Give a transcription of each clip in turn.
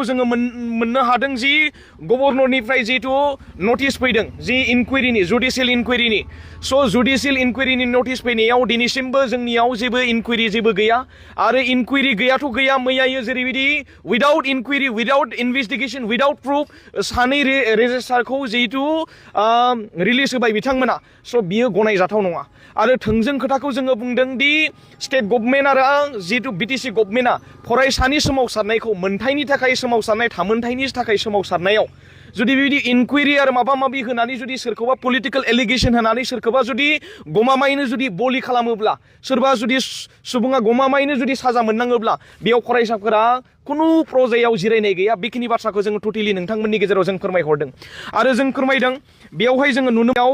जोङो मोननो हादों जि गभर्नरनिफ्राय जिहेतु नटिस फैदों जि इनकुवेरिनि जुडिशियेल इनकुवेरिनि जुडिशियेल इनकुवेरिनि नटिस फैनायाव दिनैसिमबो जोंनियाव जेबो इनकुवेरि जेबो गैया आरो इनकुवेरि गैयाथ' गैया मैयायो जेरैबायदि without enquiry without investigation without proof सानै रेजिस्ट्रारखौ जिहेतु रिलिज होबाय बिथांमोना बियो गनायजाथाव नङा आरो थोंजों खोथाखौ जोङो बुंदों दि स्टेट गभर्नमेन्ट आरो जिहेतु बिटिसि गभर्नमेन्टआ फरायसानि सोमावसारनायखौ मोनथायनि थाखाय सोमावसारनाय थामोनथायनि थाखाय सोमावसारनायाव जुदि बेबायदि इनकुवेरि आरो माबा माबि होनानै जुदि सोरखौबा पलिटिकेल एलिगेशन होनानै सोरखौबा जुदि गमामायैनो जुदि बलि खालामोब्ला सोरबा जुदि सुबुङा गमामायैनो जुदि साजा मोननाङोब्ला बेयाव फरायसाफोरा खुनु प्रजायाव जिरायनाय गैया बेखिनि बाथ्राखौ जोङो टटेलि नोंथांमोननि गेजेराव जों फोरमायहरदों आरो जों फोरमायदों बेयावहाय जोङो नुनायाव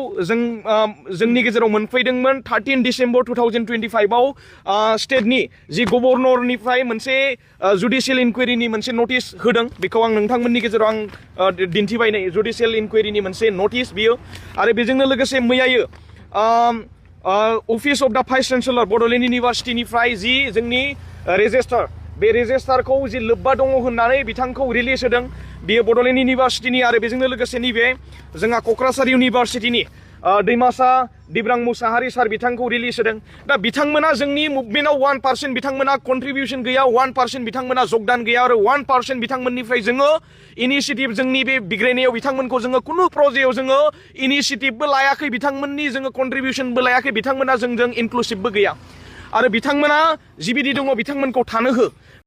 जोंनि गेजेराव मोनफैदोंमोन 13 डिसेम्बर 2025 आव स्टेटनि जि गभर्नरनिफ्राय मोनसे जुडिशियेल इनकुवेरिनि मोनसे नटिस होदों बेखौ आं नोंथांमोननि गेजेराव आं दिन्थिबाय नै जुडिशियेल इनकुवेरिनि मोनसे नटिस बियो आरो बेजोंनो लोगोसे मैयायो अफिस अफ द भाइस चेन्सेलर बड'लेण्ड इउनिभार्सिटिनिफ्राय जि जोंनि रेजिस्टार बे रेजिस्टारखौ जि लोब्बा दङ होननानै बिथांखौ रिलिज होदों बियो बड'लेण्ड इउनिभार्सिटिनि आरो बेजोंनो लोगोसे नैबे जोंहा क'क्राझार इउनिभार्सिटिनि दैमासा दिब्रां मुसाहारि सार बिथांखौ रिलिज होदों दा बिथांमोना जोंनि मुभमेन्टआव 1% बिथांमोना कन्ट्रिबिउसन गैया 1% बिथांमोना जगदान गैया आरो 1% बिथांमोननिफ्राय जोङो इनिशिएटिभ जोंनि बे बिग्रायनायाव बिथांमोनखौ जोङो खुनु प्रजेयाव जोङो इनिशिएटिभबो लायाखै बिथांमोननि जोङो कन्ट्रिबिउसनबो लायाखै बिथांमोना जोंजों इनक्लुसिभबो गैया आरो बिथांमोना जिबायदि दङ बिथांमोनखौ थानो हो